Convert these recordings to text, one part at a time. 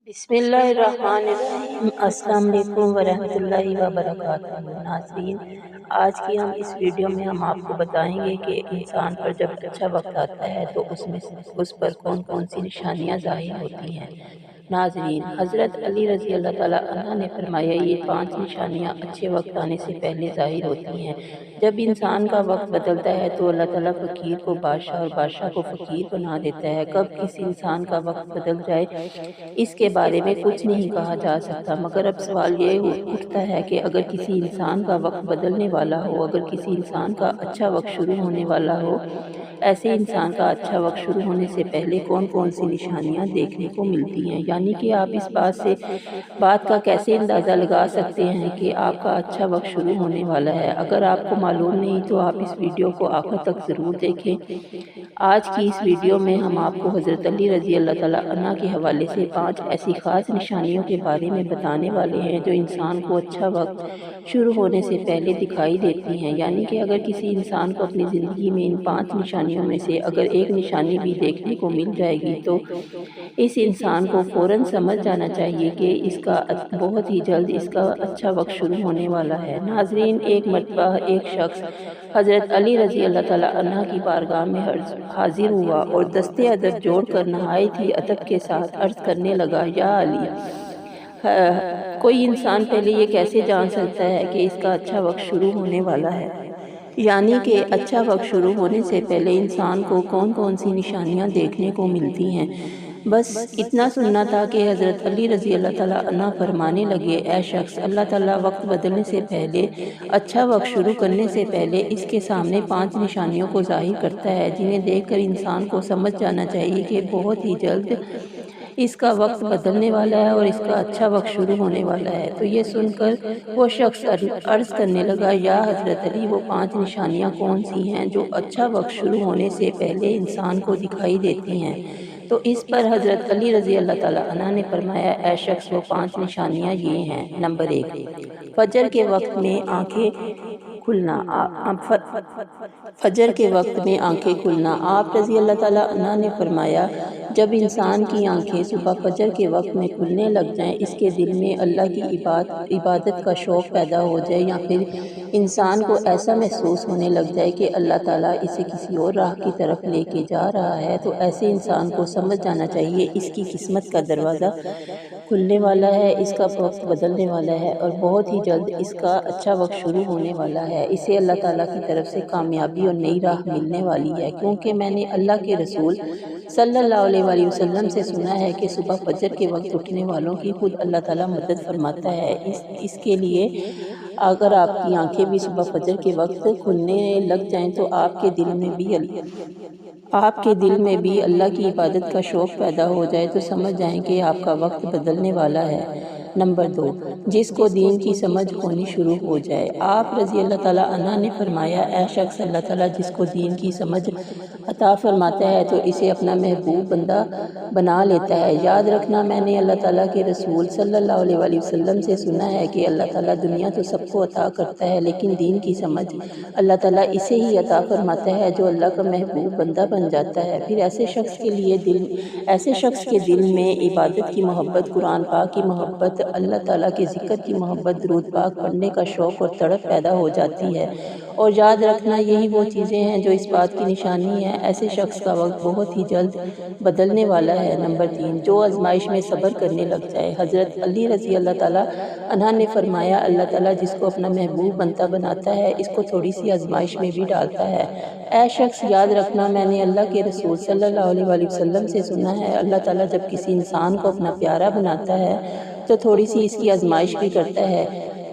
بسم اللہ الرحمن الرحیم۔ السلام علیکم ورحمۃ اللہ وبرکاتہ۔ ناظرین، آج کی اس ویڈیو میں ہم آپ کو بتائیں گے کہ انسان پر جب اچھا وقت آتا ہے تو اس پر کون کون سی نشانیاں ظاہر ہوتی ہیں۔ ناظرین، حضرت علی رضی اللہ تعالیٰ عنہ نے فرمایا، یہ 5 نشانیاں اچھے وقت آنے سے پہلے ظاہر ہوتی ہیں۔ جب انسان کا وقت بدلتا ہے تو اللہ تعالیٰ فقیر کو بادشاہ اور بادشاہ کو فقیر بنا دیتا ہے۔ کب کسی انسان کا وقت بدل جائے اس کے بارے میں کچھ نہیں کہا جا سکتا، مگر اب سوال یہ اٹھتا ہے کہ اگر کسی انسان کا وقت بدلنے والا ہو، اگر کسی انسان کا اچھا وقت شروع ہونے والا ہو، ایسے انسان کا اچھا وقت شروع ہونے سے پہلے کون کون سی نشانیاں دیکھنے کو ملتی ہیں، یعنی کہ آپ اس بات کا کیسے اندازہ لگا سکتے ہیں کہ آپ کا اچھا وقت شروع ہونے والا ہے۔ اگر آپ کو معلوم نہیں تو آپ اس ویڈیو کو آخر تک ضرور دیکھیں۔ آج کی اس ویڈیو میں ہم آپ کو حضرت علی رضی اللہ تعالیٰ عنہ کے حوالے سے 5 ایسی خاص نشانیوں کے بارے میں بتانے والے ہیں جو انسان کو اچھا وقت شروع ہونے سے پہلے دکھائی دیتی ہیں، یعنی کہ اگر کسی انسان کو اپنی زندگی میں ان 5 نشانیوں میں سے اگر ایک نشانی بھی دیکھنے کو مل جائے گی تو اس انسان کو فوراً سمجھ جانا چاہیے کہ اس کا بہت ہی جلد اس کا اچھا وقت شروع ہونے والا ہے۔ ناظرین، ایک مرتبہ ایک شخص حضرت علی رضی اللہ تعالیٰ عنہ کی بارگاہ میں حاضر ہوا اور دستے ادب جوڑ کر نہایت ہی ادب کے ساتھ عرض کرنے لگا، یا علی، کوئی انسان پہلے یہ کیسے جان سکتا ہے کہ اس کا اچھا وقت شروع ہونے والا ہے؟ یعنی کہ اچھا وقت شروع ہونے سے پہلے انسان کو کون کون سی نشانیاں دیکھنے کو ملتی ہیں؟ بس اتنا سننا تھا کہ حضرت علی رضی اللہ تعالیٰ عنہ فرمانے لگے، اے شخص، اللہ تعالیٰ وقت بدلنے سے پہلے، اچھا وقت شروع کرنے سے پہلے اس کے سامنے 5 نشانیوں کو ظاہر کرتا ہے، جنہیں دیکھ کر انسان کو سمجھ جانا چاہیے کہ بہت ہی جلد اس کا وقت بدلنے والا ہے اور اس کا اچھا وقت شروع ہونے والا ہے۔ تو یہ سن کر وہ شخص عرض کرنے لگا، یا حضرت علی، وہ 5 نشانیاں کون سی ہیں جو اچھا وقت شروع ہونے سے پہلے انسان کو دکھائی دیتی ہیں؟ تو اس پر حضرت علی رضی اللہ تعالیٰ عنہ نے فرمایا، اے شخص، وہ 5 نشانیاں یہ ہیں۔ نمبر 1، فجر کے وقت میں آنکھیں کھلنا۔ فجر کے وقت میں آنکھیں کھلنا۔ آپ رضی اللہ تعالیٰ عنہ نے فرمایا، جب انسان کی آنکھیں صبح فجر کے وقت میں کھلنے لگ جائیں، اس کے دل میں اللہ کی عبادت کا شوق پیدا ہو جائے، یا پھر انسان کو ایسا محسوس ہونے لگ جائے کہ اللہ تعالیٰ اسے کسی اور راہ کی طرف لے کے جا رہا ہے، تو ایسے انسان کو سمجھ جانا چاہیے اس کی قسمت کا دروازہ کھلنے والا ہے، اس کا وقت بدلنے والا ہے اور بہت ہی جلد اس کا اچھا وقت شروع ہونے والا ہے۔ اسے اللہ تعالیٰ کی طرف سے کامیابی اور نئی راہ ملنے والی ہے، کیونکہ میں نے اللہ کے رسول صلی اللہ علیہ وآلہ وسلم سے سنا ہے کہ صبح فجر کے وقت اٹھنے والوں کی خود اللہ تعالیٰ مدد فرماتا ہے۔ اس کے لیے اگر آپ کی آنکھیں بھی صبح فجر کے وقت کھلنے لگ جائیں تو آپ کے دل میں بھی اللہ کی عبادت کا شوق پیدا ہو جائے، تو سمجھ جائیں کہ آپ کا وقت بدلنے والا ہے۔ نمبر 2، جس کو دین کی سمجھ ہونی شروع ہو جائے۔ آپ رضی اللہ تعالیٰ عنہ نے فرمایا، اے شخص، اللہ تعالیٰ جس کو دین کی سمجھ عطا فرماتا ہے تو اسے اپنا محبوب بندہ بنا لیتا ہے۔ یاد رکھنا، میں نے اللہ تعالیٰ کے رسول صلی اللہ علیہ وآلہ وسلم سے سنا ہے کہ اللہ تعالیٰ دنیا تو سب کو عطا کرتا ہے، لیکن دین کی سمجھ اللہ تعالیٰ اسے ہی عطا فرماتا ہے جو اللہ کا محبوب بندہ بن جاتا ہے۔ پھر ایسے شخص کے دل میں عبادت کی محبت، قرآن پاک کی محبت، اللہ تعالیٰ کے ذکر کی محبت، درود پاک پڑھنے کا شوق اور تڑپ پیدا ہو جاتی ہے۔ اور یاد رکھنا، یہی وہ چیزیں ہیں جو اس بات کی نشانی ہے ایسے شخص کا وقت بہت ہی جلد بدلنے والا ہے۔ نمبر 3، جو آزمائش میں صبر کرنے لگ جائے۔ حضرت علی رضی اللہ تعالیٰ عنہ نے فرمایا، اللہ تعالیٰ جس کو اپنا محبوب بندہ بناتا ہے، اس کو تھوڑی سی آزمائش میں بھی ڈالتا ہے۔ اے شخص، یاد رکھنا، میں نے اللہ کے رسول صلی اللہ علیہ وآلہ وسلم سے سنا ہے، اللہ تعالیٰ جب کسی انسان کو اپنا پیارا بناتا ہے تو تھوڑی سی اس کی آزمائش بھی کرتا ہے،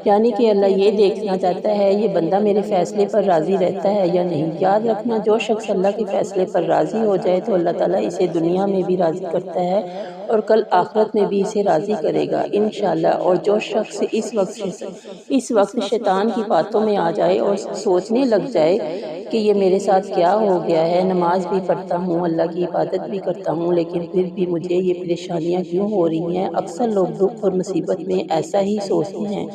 یعنی کہ اللہ یہ دیکھنا چاہتا ہے یہ بندہ میرے فیصلے پر راضی رہتا ہے یا نہیں۔ یاد رکھنا، جو شخص اللہ کے فیصلے پر راضی ہو جائے تو اللہ تعالیٰ اسے دنیا میں بھی راضی کرتا ہے اور کل آخرت میں بھی اسے راضی کرے گا انشاءاللہ۔ اور جو شخص اس وقت شیطان کی باتوں میں آ جائے اور سوچنے لگ جائے کہ یہ میرے ساتھ کیا ہو گیا ہے، نماز بھی پڑھتا ہوں، اللہ کی عبادت بھی کرتا ہوں، لیکن پھر بھی مجھے یہ پریشانیاں کیوں ہو رہی ہیں؟ اکثر لوگ دکھ اور مصیبت میں ایسا ہی سوچتے ہیں،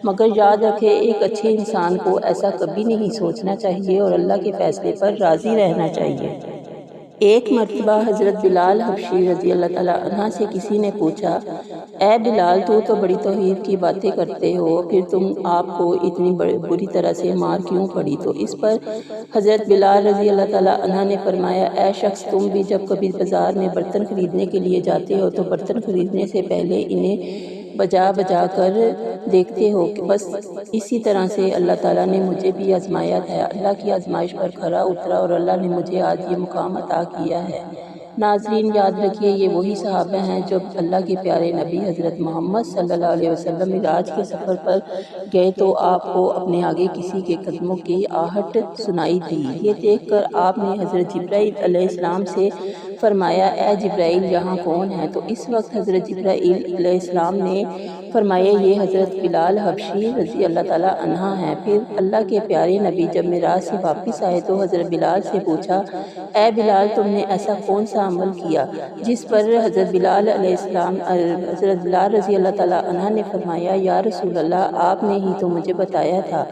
مگر یاد رکھے، ایک اچھے انسان کو ایسا کبھی نہیں سوچنا چاہیے اور اللہ کے فیصلے پر راضی رہنا چاہیے۔ ایک مرتبہ حضرت بلال حبشی رضی اللہ تعالیٰ عنہ سے کسی نے پوچھا، اے بلال، تو بڑی توحید کی باتیں کرتے ہو، پھر تم آپ کو اتنی بری طرح سے مار کیوں پڑی؟ تو اس پر حضرت بلال رضی اللہ تعالیٰ عنہ نے فرمایا، اے شخص، تم بھی جب کبھی بازار میں برتن خریدنے کے لیے جاتے ہو تو برتن خریدنے سے پہلے انہیں بجا کر دیکھتے ہو کہ بس اسی طرح سے اللہ تعالیٰ نے مجھے بھی آزمایا ہے، اللہ کی آزمائش پر کھرا اترا اور اللہ نے مجھے آج یہ مقام عطا کیا ہے۔ ناظرین، یاد رکھیے یہ وہی صحابہ ہیں جب اللہ کے پیارے نبی حضرت محمد صلی اللہ علیہ وسلم معراج کے سفر پر گئے تو آپ کو اپنے آگے کسی کے قدموں کی آہٹ سنائی دی۔ یہ دیکھ کر آپ نے حضرت جبرائیل علیہ السلام سے فرمایا، اے جبرائیل، یہاں کون ہے؟ تو اس وقت حضرت جبرائیل علیہ السلام نے فرمایا، یہ حضرت بلال حبشی رضی اللہ تعالیٰ عنہ ہیں۔ پھر اللہ کے پیارے نبی جب معراج سے واپس آئے تو حضرت بلال سے پوچھا، اے بلال، تم نے ایسا کون سا عمل کیا؟ جس پر حضرت بلال رضی اللہ تعالیٰ عنہ نے فرمایا، یا رسول اللہ، آپ نے ہی تو مجھے بتایا تھا۔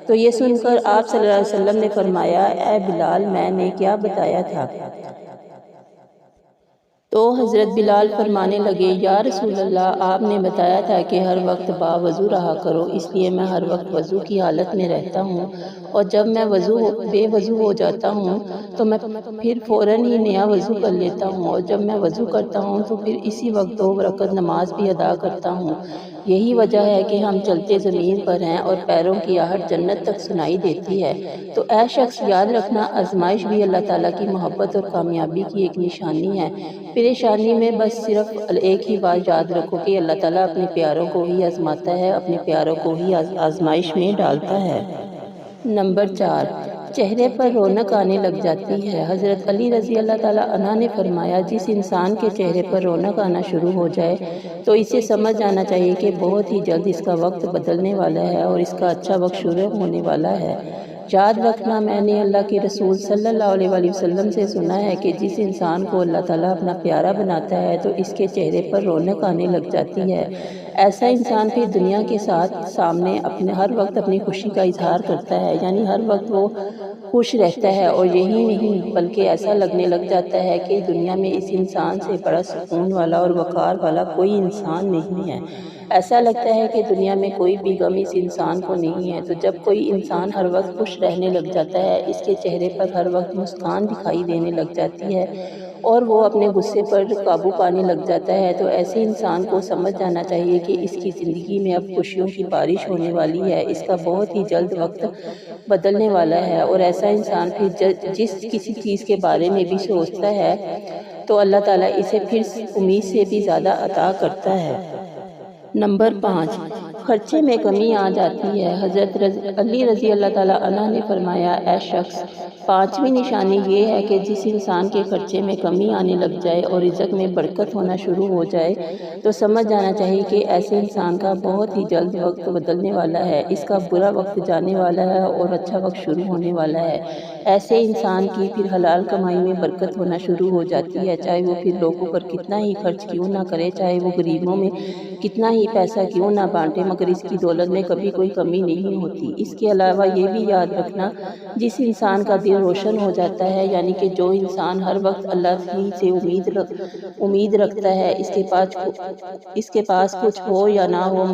تو یہ سن کر آپ صلی اللہ علیہ وسلم نے فرمایا، اے بلال، میں نے کیا بتایا تھا؟ تو حضرت بلال فرمانے لگے، یا رسول اللہ، آپ نے بتایا تھا کہ ہر وقت باوضو رہا کرو، اس لیے میں ہر وقت وضو کی حالت میں رہتا ہوں، اور جب میں بے وضو ہو جاتا ہوں تو میں پھر فوراً ہی نیا وضو کر لیتا ہوں، اور جب میں وضو کرتا ہوں تو پھر اسی وقت 2 رکعت نماز بھی ادا کرتا ہوں۔ یہی وجہ ہے کہ ہم چلتے زمین پر ہیں اور پیروں کی آہٹ جنت تک سنائی دیتی ہے۔ تو اے شخص، یاد رکھنا، آزمائش بھی اللہ تعالیٰ کی محبت اور کامیابی کی ایک نشانی ہے۔ پریشانی میں بس صرف ایک ہی بات یاد رکھو کہ اللہ تعالیٰ اپنے پیاروں کو ہی آزماتا ہے، اپنے پیاروں کو ہی آزمائش میں ڈالتا ہے۔ نمبر 4، چہرے پر رونق آنے لگ جاتی ہے۔ حضرت علی رضی اللہ تعالیٰ عنہ نے فرمایا، جس انسان کے چہرے پر رونق آنا شروع ہو جائے تو اسے سمجھ جانا چاہیے کہ بہت ہی جلد اس کا وقت بدلنے والا ہے اور اس کا اچھا وقت شروع ہونے والا ہے۔ یاد رکھنا، میں نے اللہ کے رسول صلی اللہ علیہ وسلم سے سنا ہے کہ جس انسان کو اللہ تعالیٰ اپنا پیارا بناتا ہے تو اس کے چہرے پر رونق آنے لگ جاتی ہے۔ ایسا انسان پھر دنیا کے سامنے ہر وقت اپنی خوشی کا اظہار کرتا ہے، یعنی ہر وقت وہ خوش رہتا ہے، اور یہی نہیں بلکہ ایسا لگنے لگ جاتا ہے کہ دنیا میں اس انسان سے بڑا سکون والا اور وقار والا کوئی انسان نہیں ہے۔ ایسا لگتا ہے کہ دنیا میں کوئی بھی غم اس انسان کو نہیں ہے۔ تو جب کوئی انسان ہر وقت خوش رہنے لگ جاتا ہے، اس کے چہرے پر ہر وقت مسکان دکھائی دینے لگ جاتی ہے اور وہ اپنے غصے پر قابو پانے لگ جاتا ہے، تو ایسے انسان کو سمجھ جانا چاہیے کہ اس کی زندگی میں اب خوشیوں کی بارش ہونے والی ہے، اس کا بہت ہی جلد وقت بدلنے والا ہے۔ اور ایسا انسان پھر جس کسی چیز کے بارے میں بھی سوچتا ہے تو اللہ تعالیٰ اسے پھر امید سے بھی زیادہ عطا کرتا ہے۔ نمبر 5، خرچے میں کمی آ جاتی ہے۔ حضرت علی رضی اللہ تعالیٰ عنہ نے فرمایا، اے شخص، 5ویں نشانی یہ ہے کہ جس انسان کے خرچے میں کمی آنے لگ جائے اور رزق میں برکت ہونا شروع ہو جائے تو سمجھ جانا چاہیے کہ ایسے انسان کا بہت ہی جلد وقت بدلنے والا ہے، اس کا برا وقت جانے والا ہے اور اچھا وقت شروع ہونے والا ہے۔ ایسے انسان کی پھر حلال کمائی میں برکت ہونا شروع ہو جاتی ہے، چاہے وہ پھر لوگوں پر کتنا ہی خرچ کیوں نہ کرے، چاہے وہ غریبوں میں کتنا ہی پیسہ کیوں نہ بانٹے، مگر اس کی دولت میں کبھی کوئی کمی نہیں ہوتی۔ اس کے علاوہ یہ بھی یاد رکھنا، جس انسان کا دل روشن ہو جاتا ہے، یعنی کہ جو انسان ہر وقت اللہ ہی سے امید رکھتا ہے، اس کے پاس کچھ ہو یا نہ ہو،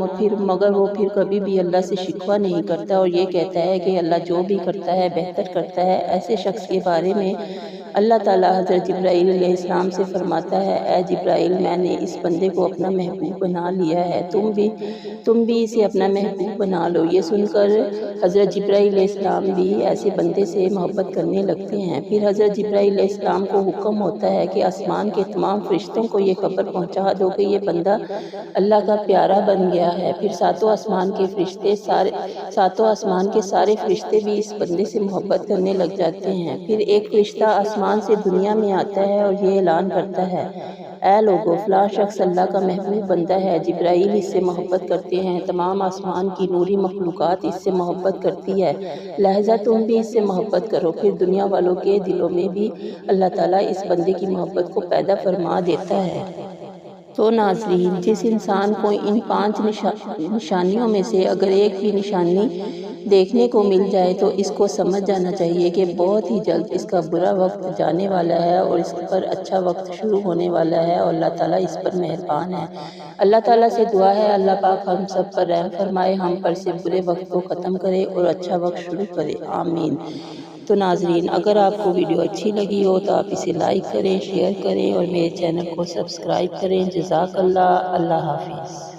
مگر وہ پھر کبھی بھی اللہ سے شکوہ نہیں کرتا اور یہ کہتا ہے کہ اللہ جو بھی کرتا ہے بہتر کرتا ہے، ایسے شخص کے بارے میں اللہ تعالیٰ حضرت جبرائیل علیہ السلام سے فرماتا ہے، اے جبرائیل، میں نے اس بندے کو اپنا محبوب بنا لیا ہے، تم بھی اسے اپنا محبوب بنا لو۔ یہ سن کر حضرت جبرائیل علیہ السلام بھی ایسے بندے سے محبت کرنے لگتے ہیں۔ پھر حضرت جبرائیل علیہ السلام کو حکم ہوتا ہے کہ آسمان کے تمام فرشتوں کو یہ خبر پہنچا دو کہ یہ بندہ اللہ کا پیارا بن گیا ہے۔ پھر ساتوں آسمان کے سارے فرشتے بھی اس بندے سے محبت کرنے لگ جاتے ہیں۔ پھر ایک فرشتہ آسمان سے دنیا میں آتا ہے اور یہ اعلان کرتا ہے، اے لوگو، فلاں شخص اللہ کا محبوب بندہ ہے، جبرائیل اس سے محبت کرتے ہیں، تمام آسمان کی نوری مخلوقات اس سے محبت کرتی ہے، لہذا تم بھی اس سے محبت کرو۔ پھر دنیا والوں کے دلوں میں بھی اللہ تعالیٰ اس بندے کی محبت کو پیدا فرما دیتا ہے۔ تو ناظرین، جس انسان کو ان 5 نشانیوں میں سے اگر ایک بھی نشانی دیکھنے کو مل جائے تو اس کو سمجھ جانا چاہیے کہ بہت ہی جلد اس کا برا وقت جانے والا ہے اور اس پر اچھا وقت شروع ہونے والا ہے، اور اللہ تعالیٰ اس پر مہربان ہے۔ اللہ تعالیٰ سے دعا ہے اللہ پاک ہم سب پر رحم فرمائے، ہم پر سے برے وقت کو ختم کرے اور اچھا وقت شروع کرے، آمین۔ تو ناظرین، اگر آپ کو ویڈیو اچھی لگی ہو تو آپ اسے لائک کریں، شیئر کریں اور میرے چینل کو سبسکرائب کریں۔ جزاک اللہ، اللہ حافظ۔